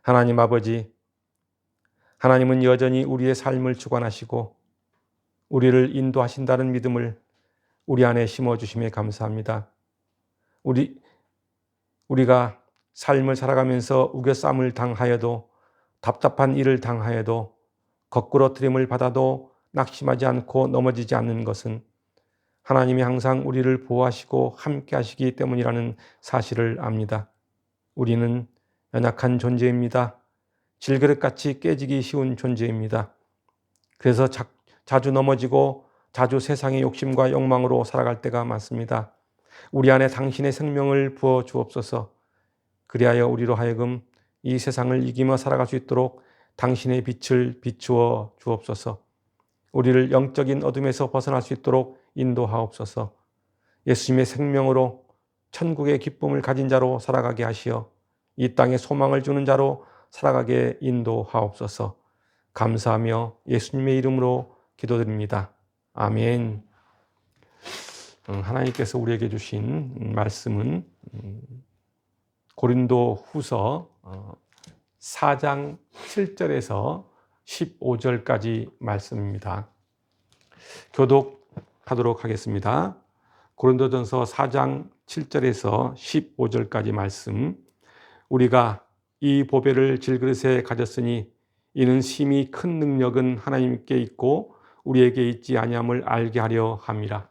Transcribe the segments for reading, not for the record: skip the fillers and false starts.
하나님 아버지, 하나님은 여전히 우리의 삶을 주관하시고 우리를 인도하신다는 믿음을 우리 안에 심어주심에 감사합니다. 우리가 삶을 살아가면서 우겨쌈을 당하여도, 답답한 일을 당하여도, 거꾸러뜨림을 받아도 낙심하지 않고 넘어지지 않는 것은 하나님이 항상 우리를 보호하시고 함께 하시기 때문이라는 사실을 압니다. 우리는 연약한 존재입니다. 질그릇같이 깨지기 쉬운 존재입니다. 그래서 자주 넘어지고 자주 세상의 욕심과 욕망으로 살아갈 때가 많습니다. 우리 안에 당신의 생명을 부어 주옵소서. 그리하여 우리로 하여금 이 세상을 이기며 살아갈 수 있도록 당신의 빛을 비추어 주옵소서. 우리를 영적인 어둠에서 벗어날 수 있도록 인도하옵소서. 예수님의 생명으로 천국의 기쁨을 가진 자로 살아가게 하시어 이 땅에 소망을 주는 자로 살아가게 인도하옵소서. 감사하며 예수님의 이름으로 기도드립니다. 아멘. 하나님께서 우리에게 주신 말씀은 고린도 후서 4장 7절에서 15절까지 말씀입니다. 교독하도록 하겠습니다. 고린도전서 4장 7절에서 15절까지 말씀. 우리가 이 보배를 질그릇에 가졌으니 이는 심히 큰 능력은 하나님께 있고 우리에게 있지 아니함을 알게 하려 함이라.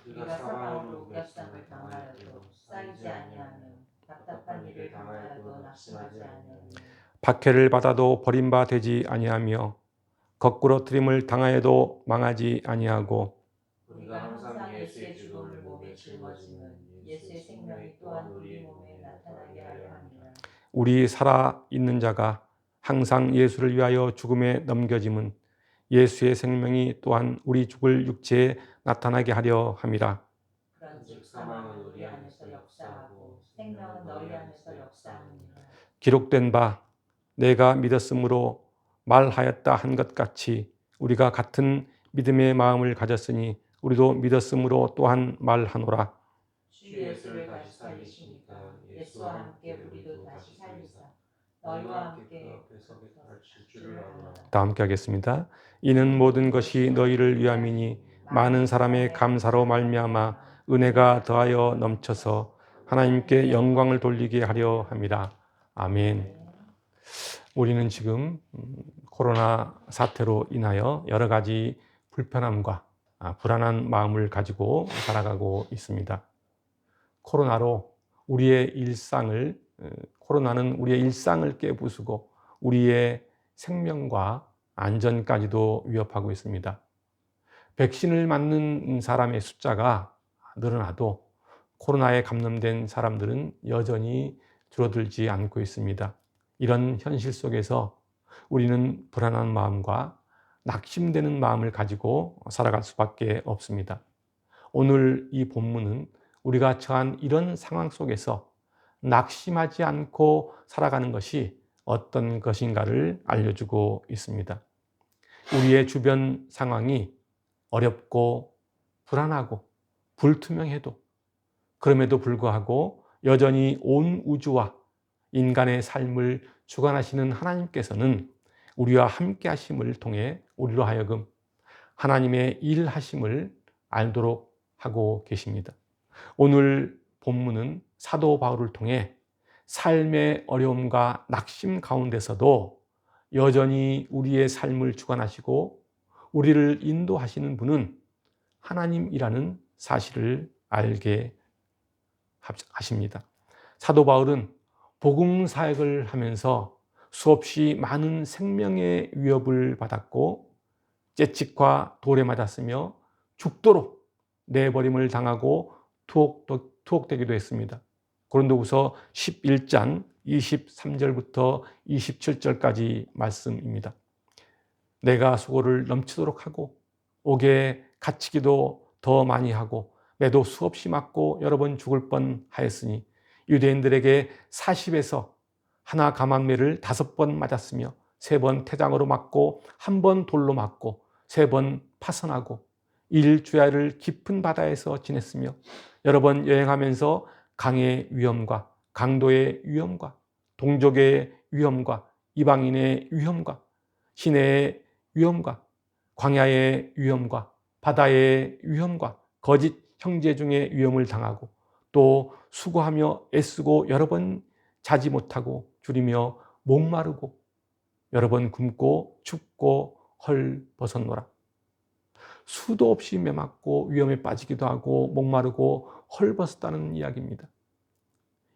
우리가 사방으로 우겨쌈을 당하여도 쌓이지 아니하며 답답한 일을 당하여도 낙심하지 아니하며 박해를 받아도 버림받지 아니하며 거꾸러뜨림을 당하여도 망하지 아니하고 우리가 항상 예수의 죽음을 몸에 짊어지면 예수의 생명이 또한 우리 몸에 나타나게 하려 함이라. 우리 살아있는 자가 항상 예수를 위하여 죽음에 넘겨짐은 예수의 생명이 또한 우리 죽을 육체에 나타나게 하려 함이라. 그런즉 사망은 우리 안에서 역사하고 생명은 너희 안에서 역사하느니라. 기록된 바 내가 믿었으므로 말하였다 한 것 같이 우리가 같은 믿음의 마음을 가졌으니 우리도 믿었으므로 또한 말하노라. 주 예수를 다시 살리시니까 예수와 함께 우리도 다시 살리사 너희와 함께 옆에서 가르칠 줄을 아노라. 다 함께 하겠습니다. 이는 모든 것이 너희를 위함이니 많은 사람의 감사로 말미암아 은혜가 더하여 넘쳐서 하나님께 영광을 돌리게 하려 함이라. 아멘. 우리는 지금 코로나 사태로 인하여 여러 가지 불편함과 불안한 마음을 가지고 살아가고 있습니다. 코로나는 우리의 일상을 깨부수고 우리의 생명과 안전까지도 위협하고 있습니다. 백신을 맞는 사람의 숫자가 늘어나도 코로나에 감염된 사람들은 여전히 줄어들지 않고 있습니다. 이런 현실 속에서 우리는 불안한 마음과 낙심되는 마음을 가지고 살아갈 수밖에 없습니다. 오늘 이 본문은 우리가 처한 이런 상황 속에서 낙심하지 않고 살아가는 것이 어떤 것인가를 알려주고 있습니다. 우리의 주변 상황이 어렵고 불안하고 불투명해도 그럼에도 불구하고 여전히 온 우주와 인간의 삶을 주관하시는 하나님께서는 우리와 함께 하심을 통해 우리로 하여금 하나님의 일하심을 알도록 하고 계십니다. 오늘 본문은 사도 바울을 통해 삶의 어려움과 낙심 가운데서도 여전히 우리의 삶을 주관하시고 우리를 인도하시는 분은 하나님이라는 사실을 알게 하십니다. 사도 바울은 복음 사역을 하면서 수없이 많은 생명의 위협을 받았고 채찍과 돌에 맞았으며 죽도록 내버림을 당하고 투옥되기도 했습니다. 고린도후서 11장 23절부터 27절까지 말씀입니다. 내가 수고를 넘치도록 하고 옥에 갇히기도 더 많이 하고 매도 수없이 맞고 여러 번 죽을 뻔하였으니 유대인들에게 40에서 하나 감한매를 5번 맞았으며 3번 태장으로 맞고 1번 돌로 맞고 3번 파선하고 일주야를 깊은 바다에서 지냈으며 여러 번 여행하면서 강의 위험과 강도의 위험과 동족의 위험과 이방인의 위험과 시내의 위험과 광야의 위험과 바다의 위험과 거짓 형제 중에 위험을 당하고 또 수고하며 애쓰고 여러 번 자지 못하고 줄이며 목마르고 여러 번 굶고 춥고 헐벗었노라. 수도 없이 메맞고 위험에 빠지기도 하고 목마르고 헐벗었다는 이야기입니다.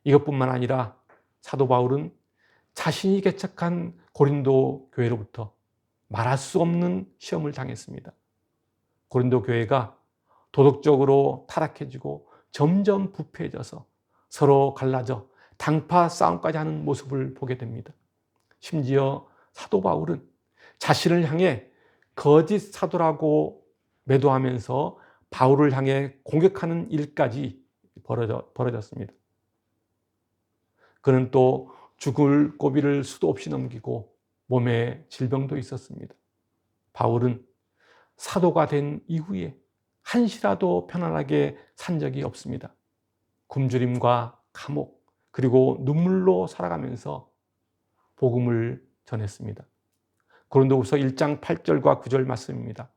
이것뿐만 아니라 사도 바울은 자신이 개척한 고린도 교회로부터 말할 수 없는 시험을 당했습니다. 고린도 교회가 도덕적으로 타락해지고 점점 부패해져서 서로 갈라져 당파 싸움까지 하는 모습을 보게 됩니다. 심지어 사도 바울은 자신을 향해 거짓 사도라고 매도하면서 바울을 향해 공격하는 일까지 벌어졌습니다. 그는 또 죽을 고비를 수도 없이 넘기고 몸에 질병도 있었습니다. 바울은 사도가 된 이후에 한시라도 편안하게 산 적이 없습니다. 굶주림과 감옥 그리고 눈물로 살아가면서 복음을 전했습니다. 고린도후서 1장 8절과 9절 말씀입니다.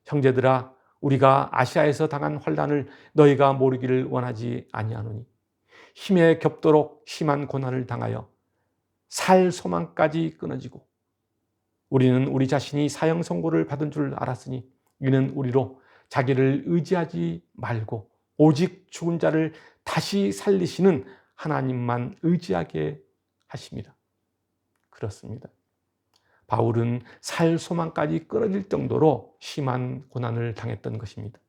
형제들아 우리가 아시아에서 당한 환난을 너희가 모르기를 원하지 아니하노니 힘에 겹도록 심한 고난을 당하여 살 소망까지 끊어지고 우리는 우리 자신이 사형 선고를 받은 줄 알았으니 이는 우리로 자기를 의지하지 말고 오직 죽은 자를 다시 살리시는 하나님만 의지하게 하십니다. 그렇습니다. 바울은 살 소망까지 끊어질 정도로 심한 고난을 당했던 것입니다.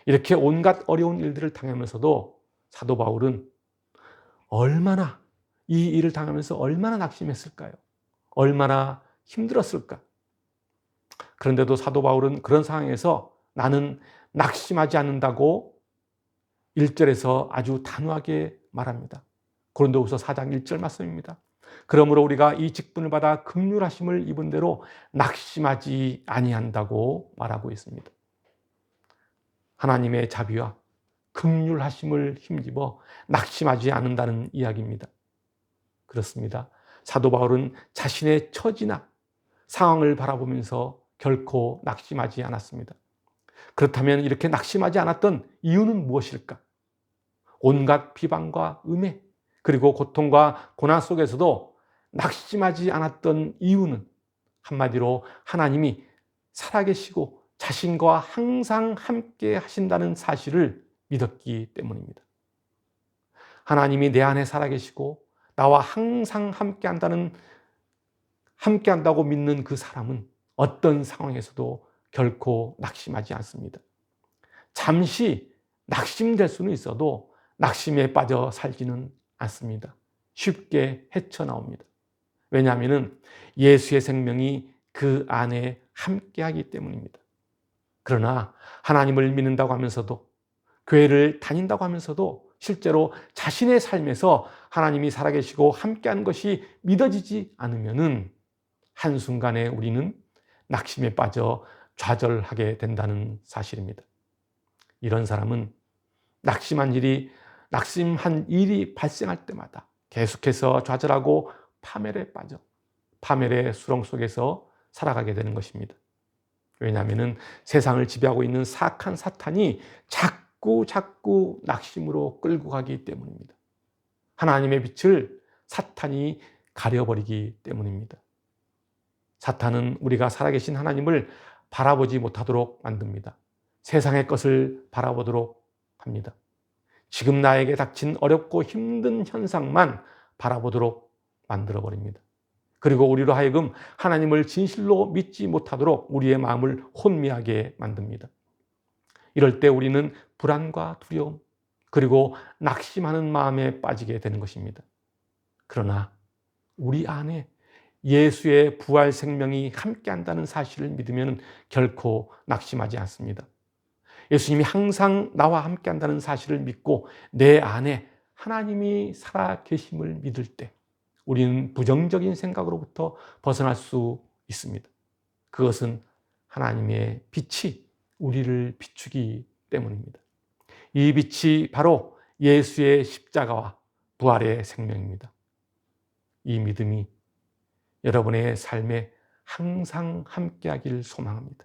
이렇게 온갖 어려운 일들을 당하면서도 사도 바울은 얼마나 이 일을 당하면서 얼마나 낙심했을까요? 얼마나 힘들었을까? 그런데도 사도 바울은 그런 상황에서 나는 낙심하지 않는다고 1절에서 아주 단호하게 말합니다. 고린도후서 4장 1절 말씀입니다. 그러므로 우리가 이 직분을 받아 긍휼하심을 입은 대로 낙심하지 아니한다고 말하고 있습니다. 하나님의 자비와 긍휼하심을 힘입어 낙심하지 않는다는 이야기입니다. 그렇습니다. 사도 바울은 자신의 처지나 상황을 바라보면서 결코 낙심하지 않았습니다. 그렇다면 이렇게 낙심하지 않았던 이유는 무엇일까? 온갖 비방과 음해 그리고 고통과 고난 속에서도 낙심하지 않았던 이유는 한마디로 하나님이 살아계시고 자신과 항상 함께 하신다는 사실을 믿었기 때문입니다. 하나님이 내 안에 살아계시고 나와 항상 함께 한다고 믿는 그 사람은 어떤 상황에서도 결코 낙심하지 않습니다. 잠시 낙심될 수는 있어도 낙심에 빠져 살지는 않습니다. 쉽게 헤쳐나옵니다. 왜냐하면 예수의 생명이 그 안에 함께하기 때문입니다. 그러나 하나님을 믿는다고 하면서도 교회를 다닌다고 하면서도 실제로 자신의 삶에서 하나님이 살아계시고 함께하는 것이 믿어지지 않으면 한순간에 우리는 낙심에 빠져 좌절하게 된다는 사실입니다. 이런 사람은 낙심한 일이 발생할 때마다 계속해서 좌절하고 파멸에 빠져 파멸의 수렁 속에서 살아가게 되는 것입니다. 왜냐하면 세상을 지배하고 있는 사악한 사탄이 자꾸 낙심으로 끌고 가기 때문입니다. 하나님의 빛을 사탄이 가려버리기 때문입니다. 사탄은 우리가 살아계신 하나님을 바라보지 못하도록 만듭니다. 세상의 것을 바라보도록 합니다. 지금 나에게 닥친 어렵고 힘든 현상만 바라보도록 만들어버립니다. 그리고 우리로 하여금 하나님을 진실로 믿지 못하도록 우리의 마음을 혼미하게 만듭니다. 이럴 때 우리는 불안과 두려움 그리고 낙심하는 마음에 빠지게 되는 것입니다. 그러나 우리 안에 예수의 부활 생명이 함께한다는 사실을 믿으면 결코 낙심하지 않습니다. 예수님이 항상 나와 함께한다는 사실을 믿고 내 안에 하나님이 살아계심을 믿을 때 우리는 부정적인 생각으로부터 벗어날 수 있습니다. 그것은 하나님의 빛이 우리를 비추기 때문입니다. 이 빛이 바로 예수의 십자가와 부활의 생명입니다. 이 믿음이 여러분의 삶에 항상 함께하길 소망합니다.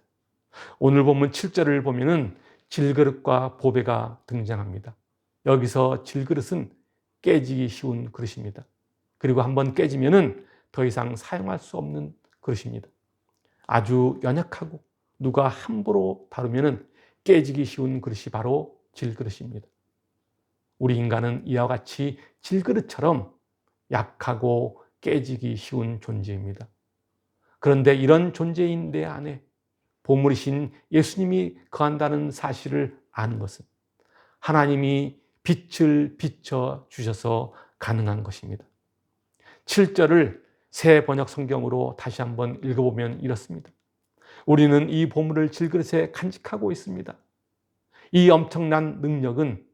오늘 본문 7절을 보면은 질그릇과 보배가 등장합니다. 여기서 질그릇은 깨지기 쉬운 그릇입니다. 그리고 한번 깨지면은 더 이상 사용할 수 없는 그릇입니다. 아주 연약하고 누가 함부로 다루면은 깨지기 쉬운 그릇이 바로 질그릇입니다. 우리 인간은 이와 같이 질그릇처럼 약하고 깨지기 쉬운 존재입니다. 그런데 이런 존재인 내 안에 보물이신 예수님이 거한다는 사실을 아는 것은 하나님이 빛을 비춰 주셔서 가능한 것입니다. 7절을 새 번역 성경으로 다시 한번 읽어보면 이렇습니다. 우리는 이 보물을 질그릇에 간직하고 있습니다. 이 엄청난 능력은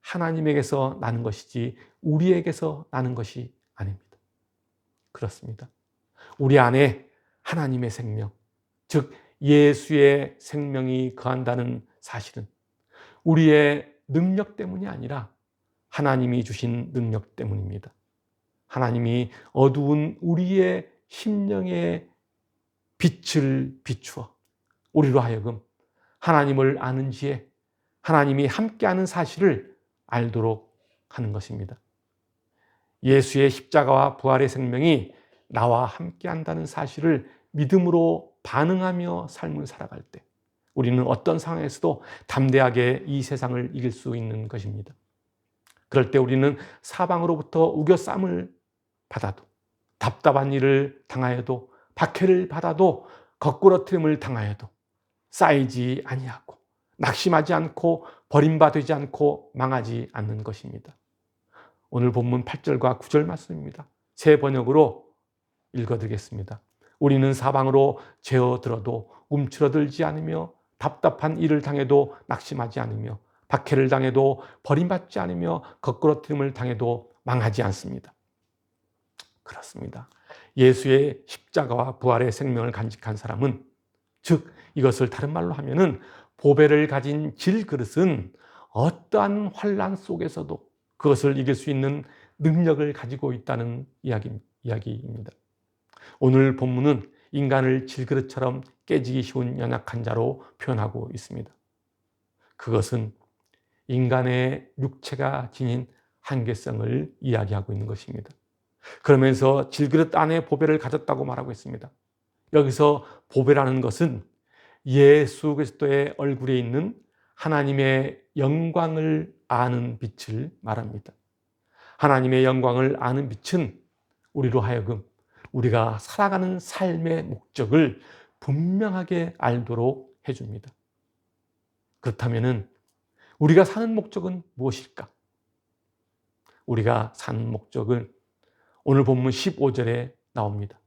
하나님에게서 나는 것이지 우리에게서 나는 것이 아닙니다. 그렇습니다. 우리 안에 하나님의 생명, 즉 예수의 생명이 거한다는 사실은 우리의 능력 때문이 아니라 하나님이 주신 능력 때문입니다. 하나님이 어두운 우리의 심령에 빛을 비추어 우리로 하여금 하나님을 아는 지혜, 하나님이 함께하는 사실을 알도록 하는 것입니다. 예수의 십자가와 부활의 생명이 나와 함께한다는 사실을 믿음으로 반응하며 삶을 살아갈 때 우리는 어떤 상황에서도 담대하게 이 세상을 이길 수 있는 것입니다. 그럴 때 우리는 사방으로부터 우겨쌈을 받아도, 답답한 일을 당하여도, 박해를 받아도, 거꾸러뜨림을 당하여도 쌓이지 아니하고 낙심하지 않고 버림받지 않고 망하지 않는 것입니다. 오늘 본문 8절과 9절 말씀입니다. 새 번역으로 읽어드리겠습니다. 우리는 사방으로 제어들어도 움츠러들지 않으며 답답한 일을 당해도 낙심하지 않으며 박해를 당해도 버림받지 않으며 거꾸러뜨림을 당해도 망하지 않습니다. 그렇습니다. 예수의 십자가와 부활의 생명을 간직한 사람은, 즉 이것을 다른 말로 하면은 보배를 가진 질그릇은 어떠한 환난 속에서도 그것을 이길 수 있는 능력을 가지고 있다는 이야기입니다. 오늘 본문은 인간을 질그릇처럼 깨지기 쉬운 연약한 자로 표현하고 있습니다. 그것은 인간의 육체가 지닌 한계성을 이야기하고 있는 것입니다. 그러면서 질그릇 안에 보배를 가졌다고 말하고 있습니다. 여기서 보배라는 것은 예수 그리스도의 얼굴에 있는 하나님의 영광을 아는 빛을 말합니다. 하나님의 영광을 아는 빛은 우리로 하여금 우리가 살아가는 삶의 목적을 분명하게 알도록 해줍니다. 그렇다면 우리가 사는 목적은 무엇일까? 우리가 사는 목적은 오늘 본문 15절에 나옵니다.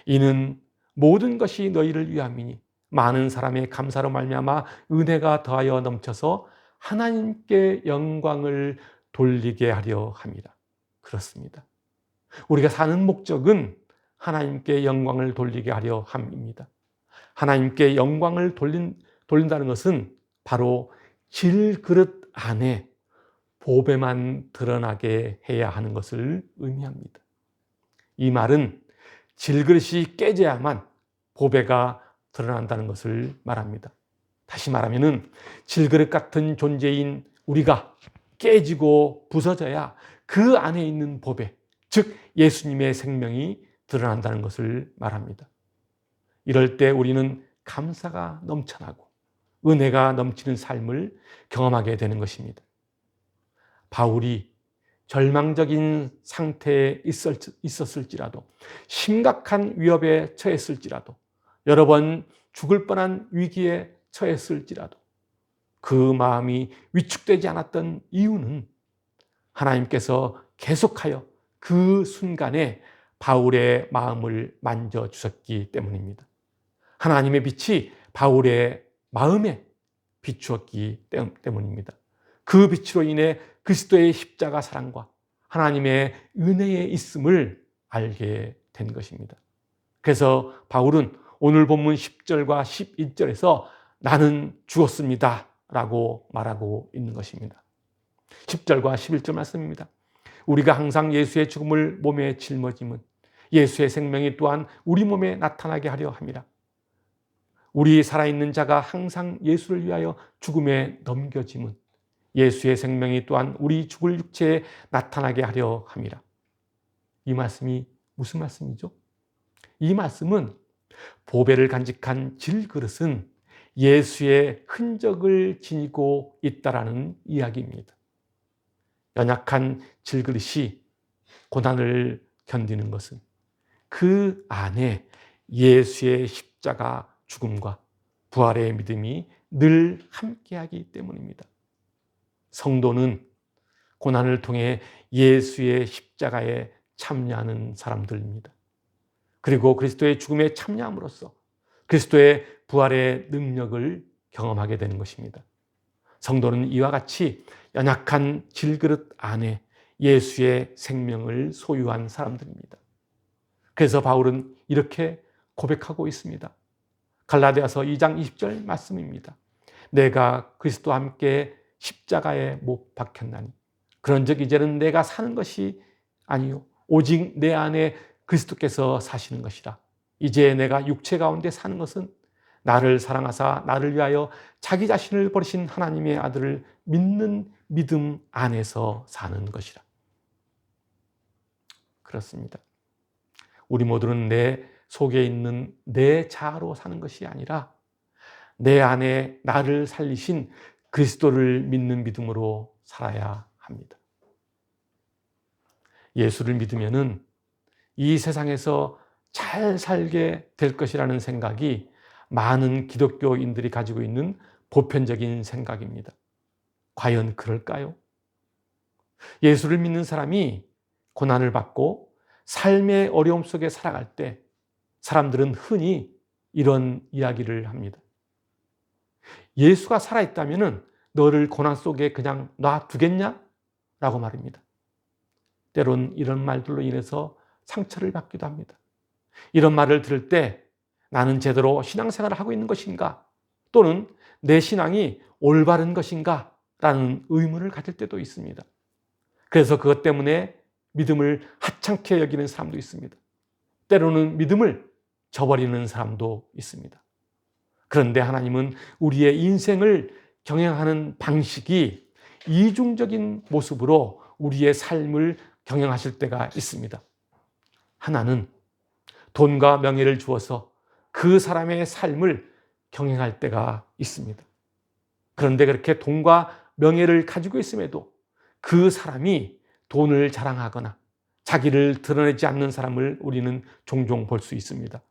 이는 모든 것이 너희를 위함이니 많은 사람의 감사로 말미암아 은혜가 더하여 넘쳐서 하나님께 영광을 돌리게 하려 함이라. 그렇습니다. 우리가 사는 목적은 하나님께 영광을 돌리게 하려 함입니다. 하나님께 영광을 돌린다는 것은 바로 질그릇 안에 보배만 드러나게 해야 하는 것을 의미합니다. 이 말은 질그릇이 깨져야만 보배가 드러난다는 것을 말합니다. 다시 말하면 질그릇 같은 존재인 우리가 깨지고 부서져야 그 안에 있는 보배, 즉 예수님의 생명이 드러난다는 것을 말합니다. 이럴 때 우리는 감사가 넘쳐나고 은혜가 넘치는 삶을 경험하게 되는 것입니다. 바울이 절망적인 상태에 있었을지라도, 심각한 위협에 처했을지라도, 여러 번 죽을 뻔한 위기에 처했을지라도 그 마음이 위축되지 않았던 이유는 하나님께서 계속하여 그 순간에 바울의 마음을 만져주셨기 때문입니다. 하나님의 빛이 바울의 마음에 비추었기 때문입니다. 그 빛으로 인해 그리스도의 십자가 사랑과 하나님의 은혜에 있음을 알게 된 것입니다. 그래서 바울은 오늘 본문 10절과 11절에서 나는 죽었습니다 라고 말하고 있는 것입니다. 10절과 11절 말씀입니다. 우리가 항상 예수의 죽음을 몸에 짊어짐은 예수의 생명이 또한 우리 몸에 나타나게 하려 함이라. 우리 살아있는 자가 항상 예수를 위하여 죽음에 넘겨짐은 예수의 생명이 또한 우리 죽을 육체에 나타나게 하려 함이라. 이 말씀이 무슨 말씀이죠? 이 말씀은 보배를 간직한 질그릇은 예수의 흔적을 지니고 있다라는 이야기입니다. 연약한 질그릇이 고난을 견디는 것은 그 안에 예수의 십자가 죽음과 부활의 믿음이 늘 함께하기 때문입니다. 성도는 고난을 통해 예수의 십자가에 참여하는 사람들입니다. 그리고 그리스도의 죽음에 참여함으로써 그리스도의 부활의 능력을 경험하게 되는 것입니다. 성도는 이와 같이 연약한 질그릇 안에 예수의 생명을 소유한 사람들입니다. 그래서 바울은 이렇게 고백하고 있습니다. 갈라디아서 2장 20절 말씀입니다. 내가 그리스도와 함께 십자가에 못 박혔나니 그런즉 이제는 내가 사는 것이 아니요 오직 내 안에 그리스도께서 사시는 것이라. 이제 내가 육체 가운데 사는 것은 나를 사랑하사 나를 위하여 자기 자신을 버리신 하나님의 아들을 믿는 믿음 안에서 사는 것이라. 그렇습니다. 우리 모두는 내 속에 있는 내 자아로 사는 것이 아니라 내 안에 나를 살리신 그리스도를 믿는 믿음으로 살아야 합니다. 예수를 믿으면은 이 세상에서 잘 살게 될 것이라는 생각이 많은 기독교인들이 가지고 있는 보편적인 생각입니다. 과연 그럴까요? 예수를 믿는 사람이 고난을 받고 삶의 어려움 속에 살아갈 때 사람들은 흔히 이런 이야기를 합니다. 예수가 살아있다면 너를 고난 속에 그냥 놔두겠냐? 라고 말합니다. 때론 이런 말들로 인해서 상처를 받기도 합니다. 이런 말을 들을 때 나는 제대로 신앙생활을 하고 있는 것인가? 또는 내 신앙이 올바른 것인가? 라는 의문을 가질 때도 있습니다. 그래서 그것 때문에 믿음을 하찮게 여기는 사람도 있습니다. 때로는 믿음을 저버리는 사람도 있습니다. 그런데 하나님은 우리의 인생을 경영하는 방식이 이중적인 모습으로 우리의 삶을 경영하실 때가 있습니다. 하나는 돈과 명예를 주어서 그 사람의 삶을 경영할 때가 있습니다. 그런데 그렇게 돈과 명예를 가지고 있음에도 그 사람이 돈을 자랑하거나 자기를 드러내지 않는 사람을 우리는 종종 볼 수 있습니다.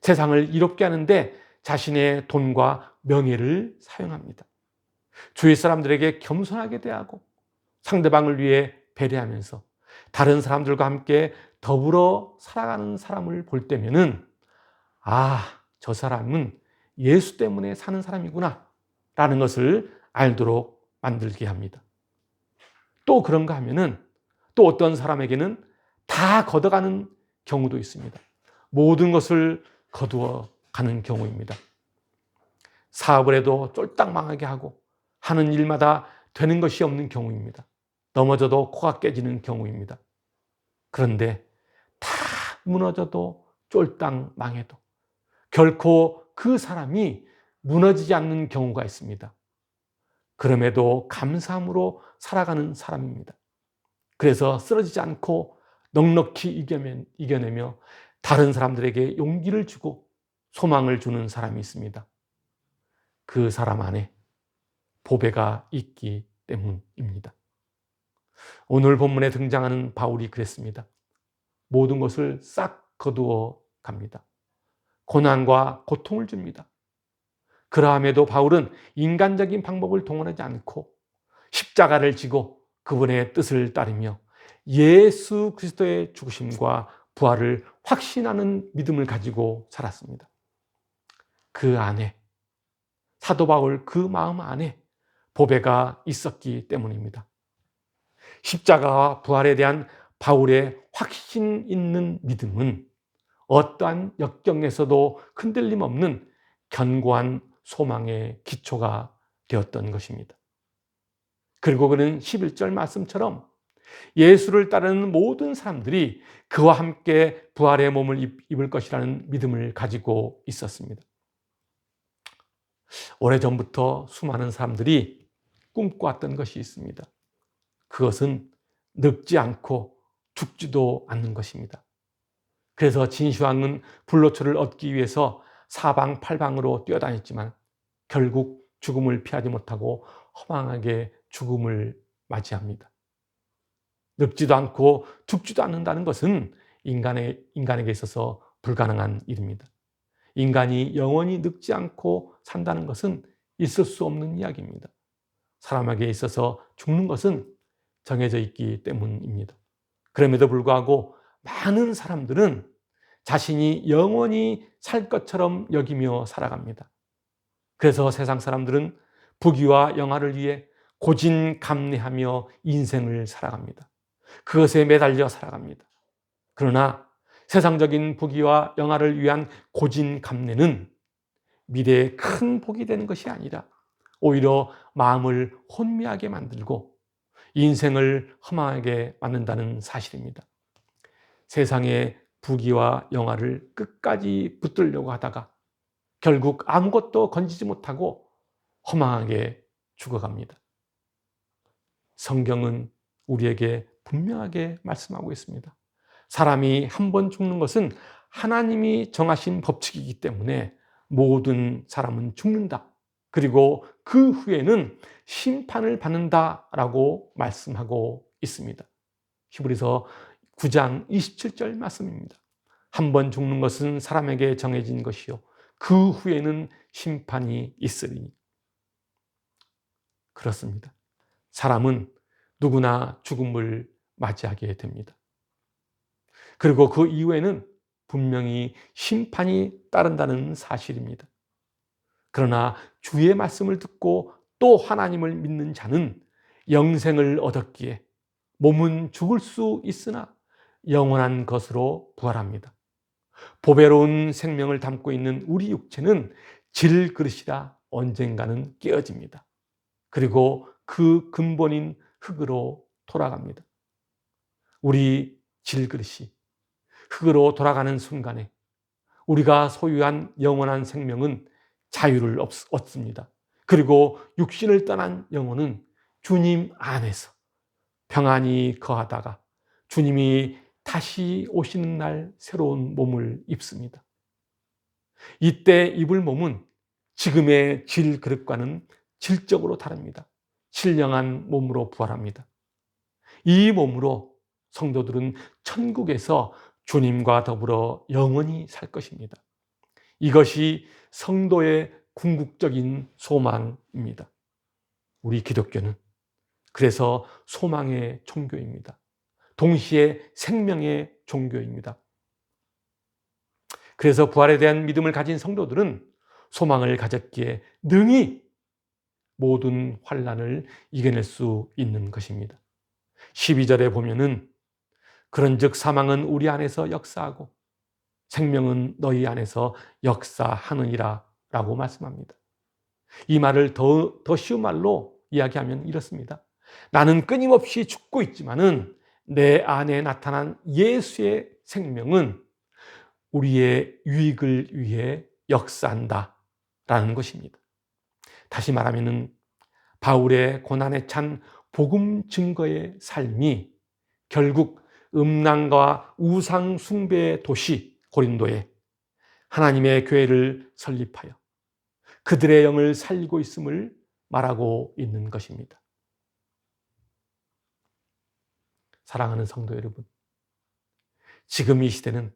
세상을 이롭게 하는데 자신의 돈과 명예를 사용합니다. 주위 사람들에게 겸손하게 대하고 상대방을 위해 배려하면서 다른 사람들과 함께 더불어 살아가는 사람을 볼 때면은 저 사람은 예수 때문에 사는 사람이구나 라는 것을 알도록 만들게 합니다. 또 그런가 하면은 또 어떤 사람에게는 다 걷어가는 경우도 있습니다. 모든 것을 거두어 가는 경우입니다. 사업을 해도 쫄딱 망하게 하고 하는 일마다 되는 것이 없는 경우입니다. 넘어져도 코가 깨지는 경우입니다. 그런데 다 무너져도 쫄딱 망해도 결코 그 사람이 무너지지 않는 경우가 있습니다. 그럼에도 감사함으로 살아가는 사람입니다. 그래서 쓰러지지 않고 넉넉히 이겨내며 다른 사람들에게 용기를 주고 소망을 주는 사람이 있습니다. 그 사람 안에 보배가 있기 때문입니다. 오늘 본문에 등장하는 바울이 그랬습니다. 모든 것을 싹 거두어 갑니다. 고난과 고통을 줍니다. 그러함에도 바울은 인간적인 방법을 동원하지 않고 십자가를 지고 그분의 뜻을 따르며 예수 그리스도의 죽으심과 부활을 확신하는 믿음을 가지고 살았습니다. 그 안에 사도 바울 그 마음 안에 보배가 있었기 때문입니다. 십자가와 부활에 대한 바울의 확신 있는 믿음은 어떠한 역경에서도 흔들림 없는 견고한 소망의 기초가 되었던 것입니다. 그리고 그는 11절 말씀처럼 예수를 따르는 모든 사람들이 그와 함께 부활의 몸을 입을 것이라는 믿음을 가지고 있었습니다. 오래전부터 수많은 사람들이 꿈꿔왔던 것이 있습니다. 그것은 늙지 않고 죽지도 않는 것입니다. 그래서 진시황은 불로초를 얻기 위해서 사방팔방으로 뛰어다녔지만 결국 죽음을 피하지 못하고 허망하게 죽음을 맞이합니다. 늙지도 않고 죽지도 않는다는 것은 인간에게 있어서 불가능한 일입니다. 인간이 영원히 늙지 않고 산다는 것은 있을 수 없는 이야기입니다. 사람에게 있어서 죽는 것은 정해져 있기 때문입니다. 그럼에도 불구하고 많은 사람들은 자신이 영원히 살 것처럼 여기며 살아갑니다. 그래서 세상 사람들은 부귀와 영화를 위해 고진감래하며 인생을 살아갑니다. 그것에 매달려 살아갑니다. 그러나 세상적인 부귀와 영화를 위한 고진감래는 미래에 큰 복이 되는 것이 아니라 오히려 마음을 혼미하게 만들고 인생을 허망하게 만든다는 사실입니다. 세상의 부귀와 영화를 끝까지 붙들려고 하다가 결국 아무것도 건지지 못하고 허망하게 죽어갑니다. 성경은 우리에게 분명하게 말씀하고 있습니다. 사람이 한 번 죽는 것은 하나님이 정하신 법칙이기 때문에 모든 사람은 죽는다. 그리고 그 후에는 심판을 받는다라고 말씀하고 있습니다. 히브리서 9장 27절 말씀입니다. 한 번 죽는 것은 사람에게 정해진 것이요 그 후에는 심판이 있으리니. 그렇습니다. 사람은 누구나 죽음을 맞이하게 됩니다. 그리고 그 이후에는 분명히 심판이 따른다는 사실입니다. 그러나 주의 말씀을 듣고 또 하나님을 믿는 자는 영생을 얻었기에 몸은 죽을 수 있으나 영원한 것으로 부활합니다. 보배로운 생명을 담고 있는 우리 육체는 질그릇이라 언젠가는 깨어집니다. 그리고 그 근본인 흙으로 돌아갑니다. 우리 질그릇이 흙으로 돌아가는 순간에 우리가 소유한 영원한 생명은 자유를 얻습니다. 그리고 육신을 떠난 영혼은 주님 안에서 평안히 거하다가 주님이 다시 오시는 날 새로운 몸을 입습니다. 이때 입을 몸은 지금의 질그릇과는 질적으로 다릅니다. 신령한 몸으로 부활합니다. 이 몸으로 성도들은 천국에서 주님과 더불어 영원히 살 것입니다. 이것이 성도의 궁극적인 소망입니다. 우리 기독교는 그래서 소망의 종교입니다. 동시에 생명의 종교입니다. 그래서 부활에 대한 믿음을 가진 성도들은 소망을 가졌기에 능히 모든 환난을 이겨낼 수 있는 것입니다. 12절에 보면은 그런즉 사망은 우리 안에서 역사하고 생명은 너희 안에서 역사하느니라 라고 말씀합니다. 이 말을 더 쉬운 말로 이야기하면 이렇습니다. 나는 끊임없이 죽고 있지만은 내 안에 나타난 예수의 생명은 우리의 유익을 위해 역사한다 라는 것입니다. 다시 말하면은 바울의 고난에 찬 복음 증거의 삶이 결국 음란과 우상 숭배의 도시 고린도에 하나님의 교회를 설립하여 그들의 영을 살리고 있음을 말하고 있는 것입니다. 사랑하는 성도 여러분, 지금 이 시대는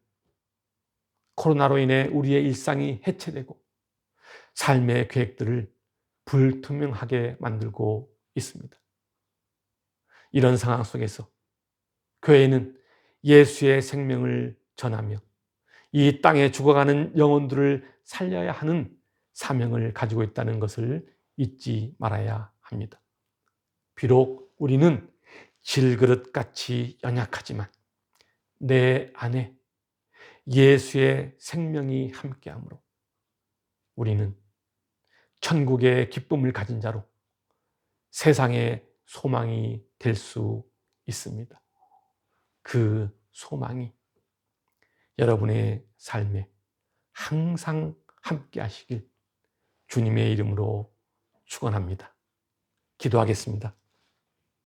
코로나로 인해 우리의 일상이 해체되고 삶의 계획들을 불투명하게 만들고 있습니다. 이런 상황 속에서 교회는 예수의 생명을 전하며 이 땅에 죽어가는 영혼들을 살려야 하는 사명을 가지고 있다는 것을 잊지 말아야 합니다. 비록 우리는 질그릇같이 연약하지만 내 안에 예수의 생명이 함께하므로 우리는 천국의 기쁨을 가진 자로 세상의 소망이 될 수 있습니다. 그 소망이 여러분의 삶에 항상 함께 하시길 주님의 이름으로 축원합니다. 기도하겠습니다.